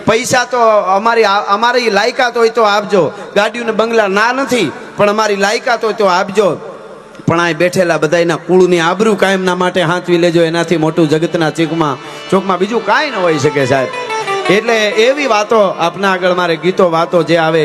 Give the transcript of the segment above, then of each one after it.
પૈસા તો અમારી લાયકાત હોય તો આપજો, ગાડીઓને બંગલા ના નથી, પણ અમારી લાયકાત હોય તો આપજો. પણ આ બેઠેલા બધાના કુળની આબરૂ કાયમના માટે હાંચવી લેજો. એનાથી મોટું જગતના ચોકમાં બીજું કાંઈ ન હોઈ શકે સાહેબ. એટલે એવી વાતો આપના આગળ મારે ગીતો વાતો જે આવે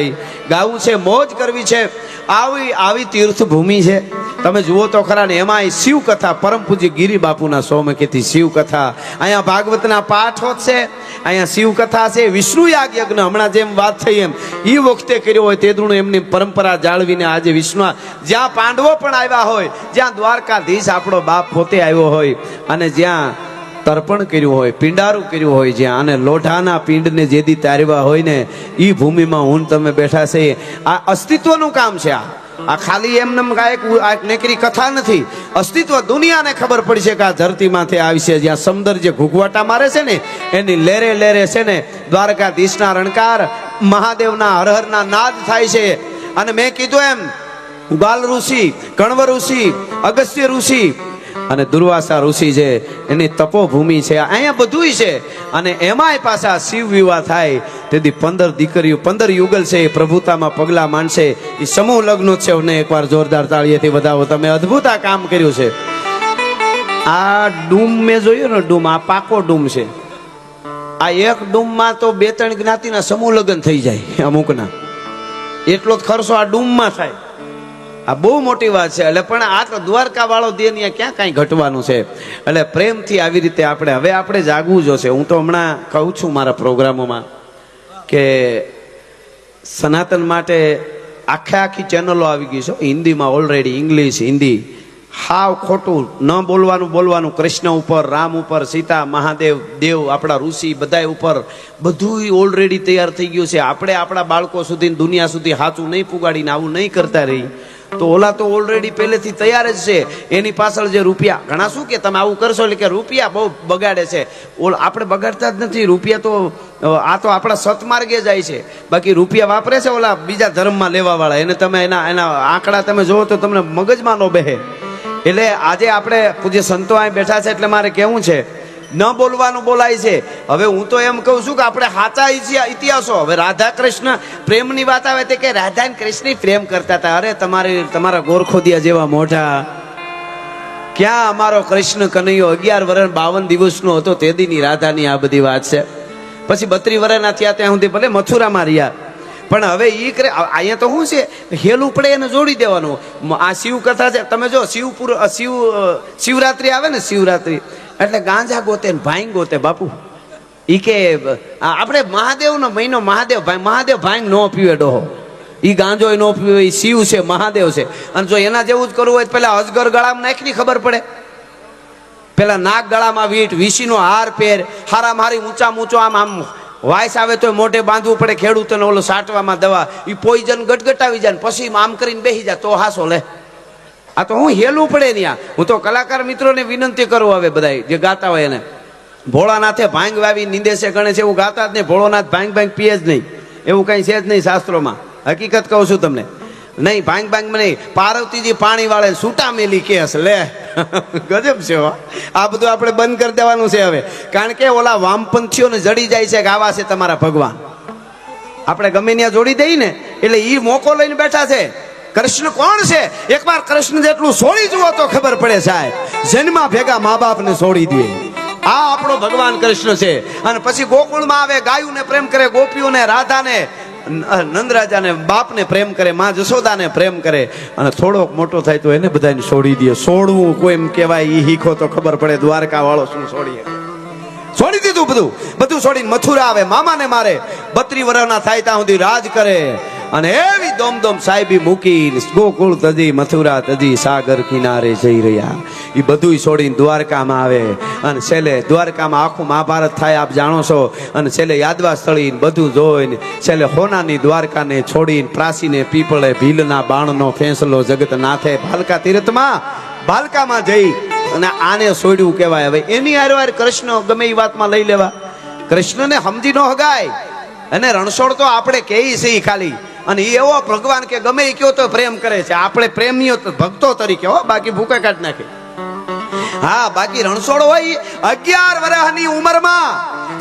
ગાવું છે, મોજ કરવી છે. આવી તીર્થભૂમિ છે. તમે જુઓ તો ખરા ને, એમાં શિવ કથા, પરમ પૂજ્ય ગિરી બાપુના સોમકેથી શિવ કથા, અહીંયા ભાગવતના પાઠો છે, અહીંયા શિવ કથા છે. વિષ્ણુ યાગ યજ્ઞ હમણાં જેમ વાત થઈ એમ એ વખતે કર્યો હોય તેદું એમની પરંપરા જાળવીને આજે વિષ્ણુ, જ્યાં પાંડવો પણ આવ્યા હોય, જ્યાં દ્વારકાધીશ આપણો બાપ પોતે આવ્યો હોય, અને જ્યાં તર્પણ કર્યું હોય, પિંડારું કર્યું હોય, જ્યાં અને લોઢાના પિંડને જેદી તારવા હોય ને એ ભૂમિમાં હું તમે બેઠા છે. આ અસ્તિત્વનું કામ છે. આ ખાલી એમને એક નેકરી કથા નથી. અસ્તિત્વ દુનિયાને ખબર પડી છે કે આ ધરતીમાંથી આવી છે. જ્યાં સમુદ્ર જે ઘૂઘવાટા મારે છે ને એની લેરે લેરે છે ને દ્વારકાધીશના રણકાર, મહાદેવના હરહરના નાદ થાય છે. અને મેં કીધું એમ બાલ ઋષિ, કણવ ઋષિ, અગસ્ત્ય ઋષિ અને દુર્વાસા ઋષિ છે, એની તપોભૂમિ છે. અહીંયા બધુંય છે. અને એમાંય પાછા શિવ વિવાહ થાય તેથી 15 દીકરીઓ, 15 યુગલ છે, એ પ્રભુતામાં પગલા માંડશે. એ સમૂહ લગ્નો છે. ને એકવાર જોરદાર તાળીએથી વધાવો. તમે અદ્ભુત આ કામ કર્યું છે. આ ડૂમ મેં જોયું ને, ડૂમ આ પાકો ડૂમ છે. આ એક ડૂમમાં તો 2-3 જ્ઞાતિના સમૂહ લગ્ન થઈ જાય અમુકના. એટલો જ ખર્ચો આ ડૂમમાં થાય. આ બહુ મોટી વાત છે. એટલે પણ આ તો દ્વારકા વાળો દેહ ક્યાં કાંઈ ઘટવાનું છે. એટલે પ્રેમથી આવી રીતે આપણે જાગવું જોશે. હું તો હમણાં કહું છું મારા પ્રોગ્રામોમાં કે સનાતન માટે આખી ચેનલો આવી ગઈ છે હિન્દીમાં ઓલરેડી, ઇંગ્લિશ, હિન્દી. હાવ ખોટું ન બોલવાનું કૃષ્ણ ઉપર, રામ ઉપર, સીતા, મહાદેવ, દેવ, આપણા ઋષિ બધા ઉપર બધું ઓલરેડી તૈયાર થઈ ગયું છે. આપણે આપણા બાળકો સુધી, દુનિયા સુધી સાચું નહીં પુગાડીને આવું નહીં કરતા રહી તો ઓલા તો ઓલરેડી પહેલેથી તૈયાર જ છે. એની પાછળ જે રૂપિયા, ઘણા શું કે તમે આવું કરશો એટલે કે રૂપિયા બહુ બગાડે છે. આપણે બગાડતા જ નથી રૂપિયા. તો આ તો આપણા સતમાર્ગે જાય છે. બાકી રૂપિયા વાપરે છે ઓલા બીજા ધર્મમાં લેવા વાળા. એને તમે એના આંકડા તમે જોવો તો તમને મગજમાં ન બેહે. એટલે આજે આપણે પૂજ્ય સંતો અહીં બેઠા છે એટલે મારે કહેવું છે, ન બોલવાનું બોલાય છે. હવે હું તો એમ કહું છું કે આપણે સાચા ઇતિહાસો, હવે રાધા કૃષ્ણ પ્રેમની વાત આવે તે કે રાધા અને કૃષ્ણ પ્રેમ કરતા હતા. અરે તમારા ગોરખોદિયા જેવા મોઢા, ક્યાં અમારો કૃષ્ણ કનૈયો 11 વર્ષ 52 દિવસનો હતો તેદીની રાધાની આ બધી વાત છે. પછી 32 વર્ષના થયા ત્યાં સુધી ભલે મથુરામાં રહ્યા, પણ હવે અહીંયા તો શું છે, હેલું પડે એને જોડી દેવાનું. આ શિવ કથા છે. તમે જો શિવરાત્રી આવે ને, શિવરાત્રી એટલે ગાંજા ગોતે ને ભાંગ ગોતે બાપુ. ઈ કે આપણે મહાદેવનો મહિનો, મહાદેવ ભાંગ ન પીવે ડોહો. ઈ ગાંજો ન પીવે, ઈ શિવ છે, મહાદેવ છે. અને જો એના જેવું જ કરવું હોય તો પેલા અજગર ગળામાં નાખની ખબર પડે. પેલા નાક ગળામાં વીંટ, વીસીનો હાર પહેર, હારા મારી ઊંચો આમ વાયસ આવે તો મોઢે બાંધવું પડે. ખેડૂતોને ઓલો સાટવામાં દવા, ઈ પોઈઝન ગટગટાવી જાય પછી આમ કરીને બેસી જાય તો હાસો લે. આ તો હું હેલું પડે ત્યાં. હું તો કલાકાર મિત્રોને વિનંતી કરું, હવે બધા જે ગાતા હોય એને, ભોળાનાથે ભાંગ વાવી નિંદે છે ગણે છે એવું ગાતા જ નહીં. ભોળોનાથ ભાંગ પીએ જ નહીં, એવું કઈ છે જ નહીં શાસ્ત્રોમાં. હકીકત કહું છું તમને. નહીં ભાંગ નહીં. પાર્વતીજી પાણી વાળે છૂટા મેલી કેસ લે. ગજબ છે. આ બધું આપણે બંધ કરી દેવાનું છે હવે. કારણ કે ઓલા વામપંથીઓને જડી જાય છે કે આવા છે તમારા ભગવાન. આપણે ગમે ત્યાં જોડી દઈએ ને એટલે ઈ મોકો લઈને બેઠા છે. કૃષ્ણ કોણ છે? એકવાર કૃષ્ણ જેટલું છોડી જુઓ તો ખબર પડે સાહેબ. જન્મા ભેગા મા બાપને છોડી દે. આ આપણો ભગવાન કૃષ્ણ છે. અને પછી ગોકુળમાં આવે, ગાયુને પ્રેમ કરે, ગોપીઓને, રાધાને, નંદરાજાને, બાપને પ્રેમ કરે, માં જશોદાને પ્રેમ કરે. અને થોડોક મોટો થાય તો એને બધાને છોડી દે. છોડવું કોઈ એમ કહેવાય ઈ શીખો તો ખબર પડે. દ્વારકા વાળો શું છોડી દીધું? બધું છોડીને મથુરા આવે, મામાને મારે. 32 વર્ષના થાય ત્યાં સુધી રાજ કરે. અને એવી દોમદોમ સાહેબી મૂકી ગોકુળ તજી, મથુરા તજી, સાગર કિનારે જઈ રહ્યા. એ બધું છોડીને દ્વારકામાં આવે. અને છેલ્લે દ્વારકામાં આખું મહાભારત થાય, આપ જાણો છો. અને છેલ્લે યાદવા સ્થળી બધું જોઈને છેલ્લે હોનાની દ્વારકાને છોડીને પ્રાસીને પીપળે ભીલના બાણનો ફેંસલો જગત નાથે ભાલકા તીર્થમાં, ભાલકામાં જઈ અને આને છોડ્યું કહેવાય. હવે એની હારવાર કૃષ્ણ ગમે એ વાતમાં લઈ લેવા. કૃષ્ણને સમજી ન હગાય. અને રણછોડ તો આપણે કહીએ છીએ ખાલી. અને એ એવો ભગવાન કે ગમે એ કયો તો પ્રેમ કરે છે. આપણે પ્રેમીઓ ભક્તો તરીકે હો, બાકી ભૂખે કાઢ નાખે. હા, બાકી રણછોડ હોય 11 વર્ષની ઉંમરમાં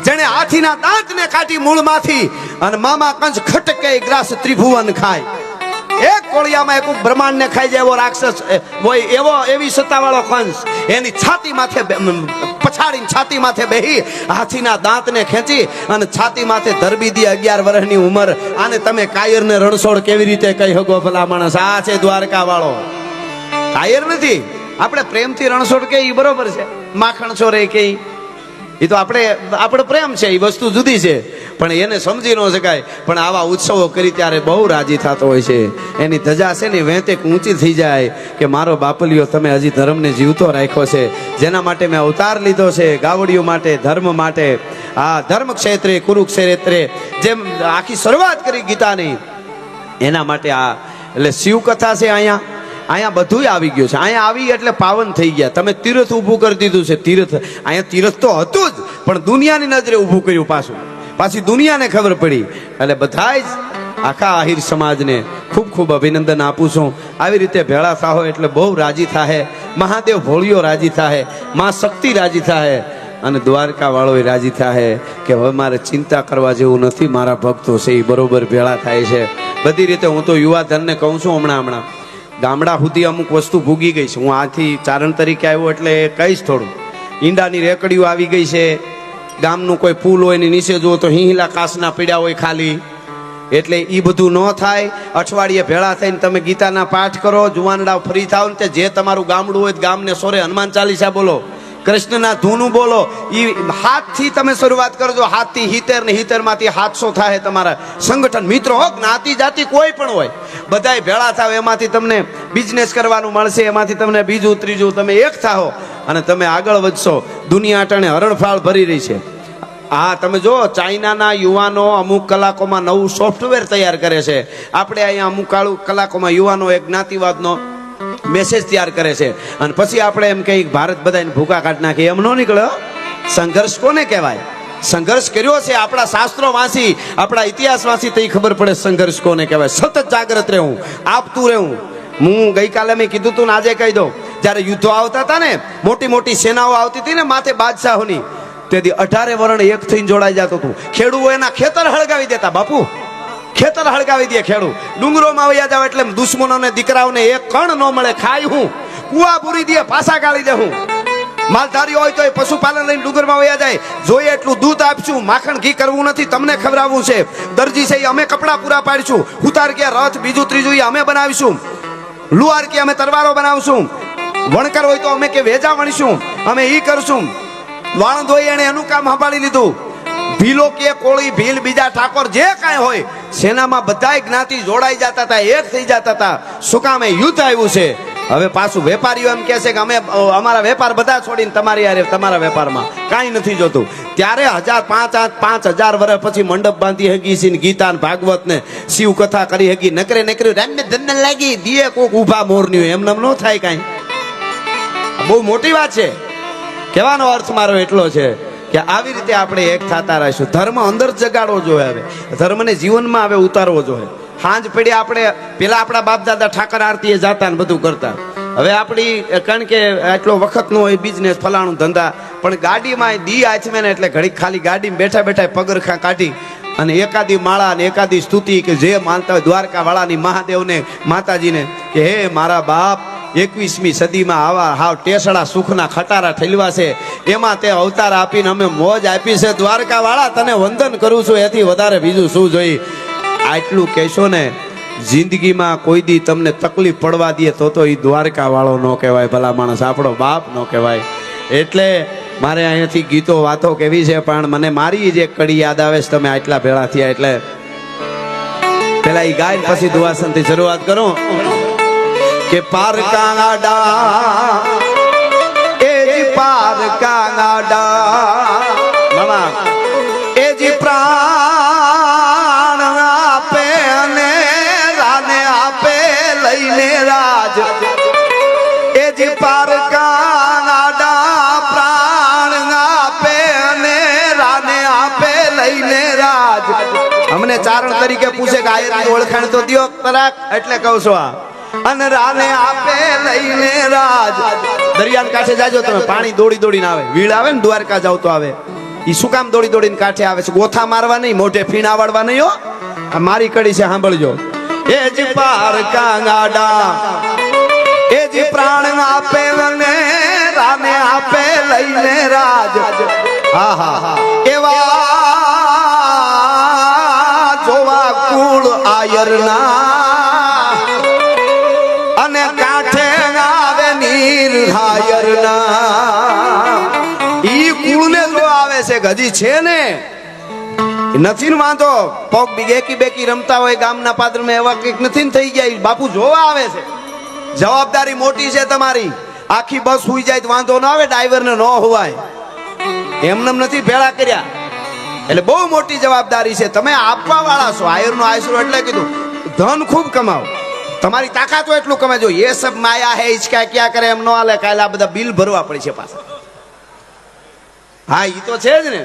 જેણે હાથીના દાંતને કાઢી મૂળમાંથી અને મામા કંસ ખટકે ગ્રાસ ત્રિભુવન ખાય. એક કોળિયામાં એક બ્રહ્માંડને ખાઈ જાય એવો રાક્ષસ હોય, એવી સત્તાવાળો કંસ એની છાતી માથે પછાડીને છાતી માથે બેહી હાથીના દાંતને ખેંચી અને છાતી માથે ધરબી દી 11 વર્ષની ઉંમર. આને તમે કાયરને રણછોડ કેવી રીતે કહી શકો ભલા માણસ? આ છે દ્વારકા વાળો, કાયર નથી. આપણે પ્રેમથી રણછોડ કે ઈ બરોબર છે, માખણ ચોરે કે એ તો આપણે પ્રેમ છે, એ વસ્તુ જુદી છે, પણ એને સમજી ન શકાય. પણ આવા ઉત્સવો કરી ત્યારે બહુ રાજી થતો હોય છે. એની ધજા છે ને વેંતે ઊંચી થઈ જાય કે મારો બાપલિયો તમે હજી ધર્મને જીવતો રાખ્યો છે, જેના માટે મેં અવતાર લીધો છે, ગાવડિયું માટે, ધર્મ માટે. આ ધર્મ ક્ષેત્રે કુરુક્ષેત્રે જેમ આખી શરૂઆત કરી ગીતાની, એના માટે આ એટલે શિવ કથા છે. અહીંયા બધું આવી ગયું છે. અહીંયા આવી એટલે પાવન થઈ ગયા. તમે તીર્થ ઊભું કરી દીધું છે. અહીંયા તીર્થ તો હતું જ, પણ દુનિયાની નજરે ઊભું કર્યું પાછી દુનિયાને ખબર પડી. એટલે બધા જ આખા આહિર સમાજને ખૂબ ખૂબ અભિનંદન આપું છું. આવી રીતે ભેળા થાઓ એટલે બહુ રાજી થાય. મહાદેવ ભોળિયો રાજી થાય, માં શક્તિ રાજી થાય, અને દ્વારકા વાળો રાજી થાય કે હવે મારે ચિંતા કરવા જેવું નથી. મારા ભક્તો છે એ બરોબર ભેળા થાય છે બધી રીતે. હું તો યુવા ધનને કહું છું, હમણાં ગામડા સુધી અમુક વસ્તુ ભૂગી ગઈ છે. હું આથી ચારણ તરીકે આવ્યો એટલે કહીશ થોડું. ઈંડાની રેકડીઓ આવી ગઈ છે. ગામનું કોઈ પુલ હોય ને નીચે જુઓ તો હિંહલા કાસના પીડા હોય ખાલી. એટલે એ બધું ન થાય. અઠવાડિયે ભેળા થઈને તમે ગીતાના પાઠ કરો, જુવાનડાઓ ફ્રી થાવ ને જે તમારું ગામડું હોય ગામને સોરે હનુમાન ચાલીસા બોલો, કૃષ્ણના ધૂનું બોલો. એ હાથથી તમે શરૂઆત કરજો. હાથથી 70 ને 70 માંથી 700 થાય તમારા સંગઠન મિત્રો હો, જ્ઞાતિ જાતિ કોઈ પણ હોય, બધાય ભેળા થાવ. એમાંથી તમને બિઝનેસ કરવાનું મળશે, એમાંથી તમને બીજું ત્રીજું તમે એક થાઓ અને તમે આગળ વધશો. દુનિયા અટાણે હરણફાળ ભરી રહી છે. હા, તમે જો ચાઇનાના યુવાનો અમુક કલાકોમાં નવું સોફ્ટવેર તૈયાર કરે છે. આપણે અહીંયા અમુક કલાકોમાં યુવાનો એક જ્ઞાતિવાદનો મેસેજ તૈયાર કરે છે, અને પછી આપણે એમ કહીએ ભારત બધાને ભૂકા કાઢી નાખે. એમ ન નીકળે. સંઘર્ષ કોને કહેવાય? સંઘર્ષ કર્યો છે. આપણા શાસ્ત્રો વાંચી, આપણા ઇતિહાસ વાંચી તો ખબર પડે સંઘર્ષ કોને કહેવાય. સતત જાગ્રત રહેવું, આપતું રહેવું. હું ગઈકાલે મેં કીધું તું ને આજે કહી દઉં. જ્યારે યુદ્ધો આવતા હતા ને, મોટી મોટી સેનાઓ આવતી હતી ને માથે બાદશાહોની, તેથી 18 વરણ એક થઈને જોડાઈ જતો હતું. ખેડૂતો એના ખેતર હળગાવી દેતા. બાપુ, ખેતર હળગાવી દે ખેડૂત. ડુંગરોમાં વયા જાવ એટલે દુશ્મનોને દીકરાઓને એક કણ ન મળે. ખાય હું કુવા પૂરી દે, પાછા ગાળી દે. હું માલધારી હોય તો એ પશુપાલન લઈને ડુંગરમાં વયા જાય. જોઈએ એટલું દૂધ આપશું, માખણ ઘી કરવું નથી, તમને ખવડાવવું છે. દરજી છે અમે કપડા પૂરા પાડીશું. ઉતાર કે રથ બીજું ત્રીજું અમે બનાવીશું. લુહાર કે અમે તરવારો બનાવશું. વણકર હોય તો અમે કે વેજા વણીશું, અમે ઈ કરશું. વાણંદ હોય એને એનું કામ સંભાળી લીધું. ભીલો કે કોળી ભીલ બીજા ઠાકોર જે કાંઈ હોય, સેનામાં બધાય જ્ઞાતિ જોડાઈ જતા હતા, એક થઈ જતા હતા. શું કામ? યુદ્ધ આવ્યું છે. હવે પાછું વેપારીઓ એમ કહે છે કે અમે અમારા વેપાર બધા છોડીને તમારી યારે તમારા વેપારમાં કાંઈ નથી જોતું. ત્યારે 5000 વર્ષ પછી મંડપ બાંધી હકી છે, ગીતા ભાગવત ને શિવ કથા કરી હકી. નકરે રામને ધન લાગી દીએ કોક ઉભા મોરન્યું, એમ ન થાય કાંઈ. બહુ મોટી વાત છે. કહેવાનો અર્થ મારો એટલો છે કે આવી રીતે આપણે એક થતા રહીશું. ધર્મ અંદર જગાડવો જોઈએ. હવે ધર્મને જીવનમાં હવે ઉતારવો જોઈએ. સાંજ પડી આપણે પેલા આપણા બાપ દાદા ઠાકર આરતીએ જાતા ને બધું કરતા. હવે આપણી કારણ કે એટલો વખત નો હોય, બિઝનેસ ફલાણું ધંધા, પણ ગાડીમાં દી આચમે ને એટલે ઘડી ખાલી ગાડીમાં બેઠા બેઠા પગરખા કાઢી અને એકાદી માળા ને એકાદી સ્તુતિ કે જે માનતા હોય દ્વારકા વાળાની, મહાદેવને, માતાજીને કે હે મારા બાપ 21મી સદીમાં આવા હાવ ટેસડા સુખના ખટારા ઠેલવા છે, એમાં તે અવતાર આપીને અમે મોજ આપી છે. દ્વારકા વાળા તને વંદન કરું છું, એથી વધારે બીજું શું જોઈ? આટલું કહેશો ને જિંદગીમાં કોઈ દી તમને તકલીફ પડવા દે તો એ દ્વારકા વાળો ન કહેવાય, ભલા માણસ આપણો બાપ ન કહેવાય. એટલે મારે અહીંયાથી ગીતો વાતો કેવી છે, પણ મને મારી જ એક કડી યાદ આવે છે. તમે આટલા ભેળા થયા એટલે પેલા એ ગાય પછી દુઆસનથી શરૂઆત કરો કે પાર કાંગાડા એ જી પાર કાંગાડા મામા એ જી પ્રાણ આપે અને રાને આપે લઈને રાજ એ જી પાર કાંગાડા પ્રાણ આપે અને રાને આપે લઈને રાજ. અમને ચારણ તરીકે પૂછે કે આયરની ઓળખાણ તો દિયો તરાક, એટલે કહું છું આ અને રાને આપે લઈને રાજ. દરિયાના કાંઠે જાજો તમે, પાણી દોડી દોડીને આવે. વીળ આવે ને દ્વારકા જાવ તો આવે. ઈ શું કામ દોડી દોડીને કાંઠે આવે છે? ગોથા મારવા નહીં, મોઢે ફીણા વાળવા નહીં હો. આ મારી કડી છે, સાંભળજો. એ જ પારકા ગાડા, એ જ પ્રાણ આપે ને રાને આપે લઈને રાજ. હા હા, એવા જોવા કુળ આયરના અને કાંઠે આવે નીર હાયરના. ઈ કુળને જો આવે છે, હજી છે ને નથી ને વાંધો. પગ બેકી બેકી રમતા હોય ગામના પાદરમાં, એવા કંઈક નથી ને થઈ ગયા. બાપુ જોવા આવે છે. જવાબદારી મોટી છે તમારી. આખી બસ સુઈ જાય તો વાંધો ના આવે, ડ્રાઈવર ને ન હોવાય. એમનેમ નથી ભેળા કર્યા, એટલે બહુ મોટી જવાબદારી છે. તમે આપવા વાળા છો. આયર નો આયસરો એટલે કીધું ધન ખૂબ કમાવો, તમારી તાકાત હોય એટલું કમાજો. એ સબ માયા હે ઈચકા ક્યાં કરે એમ ન હાલે. કાલે આ બધા બિલ ભરવા પડે છે પાછા. હા ઈ તો છે જ ને,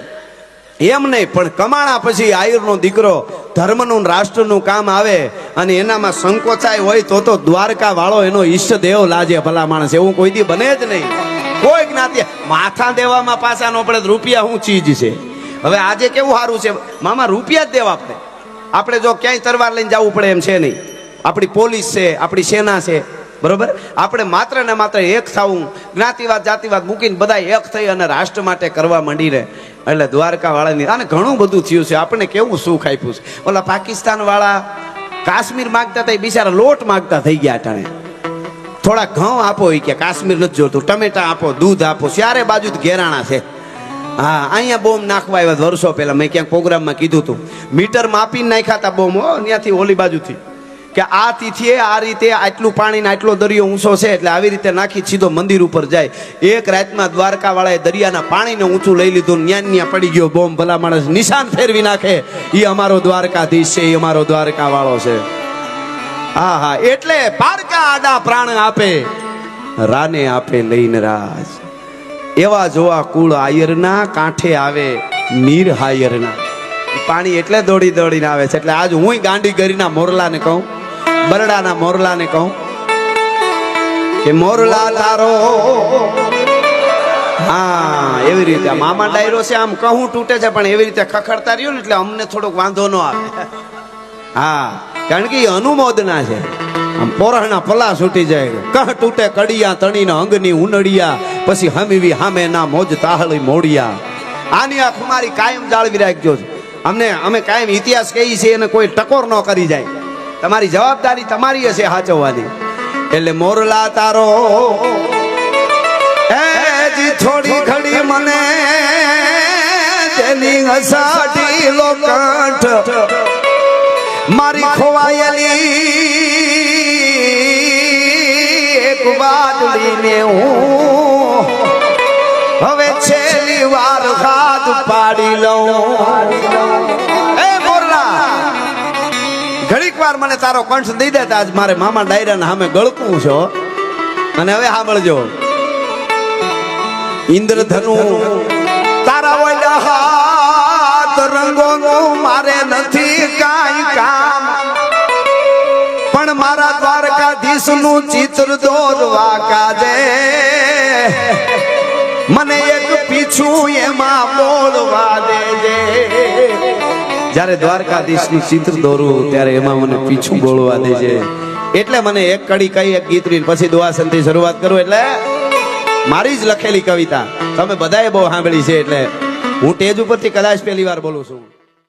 એમ નહીં. પણ કમાણા પછી આયરનો દીકરો ધર્મનું રાષ્ટ્રનું કામ આવે અને એનામાં સંકોચાય હોય તો દ્વારકા વાળો એનો ઈષ્ટદેવ લાજે ભલા માણસ. એવું કોઈ દી બને જ નહીં. કોઈ જ્ઞાતિ માથા દેવામાં પાછા નો પડે. રૂપિયા શું ચીજ છે? હવે આજે કેવું સારું છે મામા, રૂપિયા જ દેવા આપણે. આપણે જો ક્યાંય તરવાર લઈને જવું પડે એમ છે નહીં. આપણી પોલીસ છે, આપણી સેના છે, બરોબર. આપણે માત્ર ને માત્ર એક થવું, જ્ઞાતિવાદ જાતિવાદ મૂકીને બધા એક થઈ અને રાષ્ટ્ર માટે કરવા માંડી રહે. એટલે દ્વારકા વાળાની આને ઘણું બધું થયું છે. આપણને કેવું સુખ આપ્યું છે. ઓલા પાકિસ્તાન વાળા કાશ્મીર માંગતા હતા, બિચારા લોટ માંગતા થઈ ગયા અટાણે. થોડા ઘઉં આપો એ કે કાશ્મીર નથી જોતું, ટમેટા આપો, દૂધ આપો. ચારે બાજુ ઘેરાણા છે. હા, અહીંયા બોમ્બ નાખવા આવ્યા વર્ષો પહેલા. મેં ક્યાંક પ્રોગ્રામમાં કીધું હતું, મીટર માપીને નાખ્યા હતા બોમ્બ ત્યાંથી ઓલી બાજુથી, કે આ તિથિએ આ રીતે આટલું પાણી ને આટલો દરિયો ઊંચો છે એટલે આવી રીતે નાખી સીધો મંદિર ઉપર જાય. એક રાતમાં દ્વારકા વાળાએ દરિયાના પાણીને ઊંચું લઈ લીધું, ન્યા પડી ગયો બોમ્બ. ભલા માણસ નિશાન ફેરવી નાખે. એ અમારો દ્વારકાધીશ છે, એ અમારો દ્વારકા વાળો છે. હા હા, એટલે પારકા આડા પ્રાણ આપે, રાને આપે લઈને રાજ. એવા જોવા કુળ આયરના કાંઠે આવે નીર હાયરના. પાણી એટલે દોડી દોડીને આવે છે. એટલે આજ હું ગાંડી ગરીના મોરલાને કહું, બરડાના મોરલાને કહું કે મોરલા તારો. હા, એવી રીતે મામા ડાયરો છે. આમ કહું તૂટે છે પણ એવી રીતે ખખડતા રહ્યો ને એટલે અમને થોડોક વાંધો ન આવે. હા, કારણ કે એ અનુમોદના છે. આમ પોરહના પલા છૂટી જાય. કહ તૂટે કડિયા તણીના અંગની ઉનડિયા, પછી હમીવી હામે ના મોજ તાહળી મોડિયા. આની આ ખુમારી કાયમ જાળવી રાખજો. અમે કાયમ ઇતિહાસ કહીએ છીએ અને કોઈ ટકોર ન કરી જાય. તમારી જવાબદારી તમારી હશે સાચવવાની. એટલે મોરલા તારો એ જી થોડી ઘડી મને તેની અસાડી લોકંઠ મારી ખોવાયેલી એક વાદળીને હું હવે છેલ્લી વાર હાથ પાડી લઉં. એ મોરલા, ઘડીક વાર મને તારો કંઠ દઈ દેતા. આજ મારે મામા ડાયરા સામે ગળકું છો. અને હવે સાંભળજો, ઇન્દ્રધનુ તારા ઓલા હાથ રંગો મારે નથી કાંઈ કામ, પણ મારા દ્વારકાધીશ નું ચિત્ર દોરવા કાજે મને એક પીછું એમાં બોલવા દેજે. જ્યારે દ્વારકાધીશ નું ચિત્ર દોરું ત્યારે એમાં મને પીછું બોલવા દેજે. એટલે મને એક કડી કઈ એક ગીત રીન પછી દુઆસનથી શરૂઆત કરું. એટલે મારી જ લખેલી કવિતા તમે બધાએ બહુ સાંભળી છે. એટલે હું સ્ટેજ ઉપરથી કદાચ પહેલી વાર બોલું છું.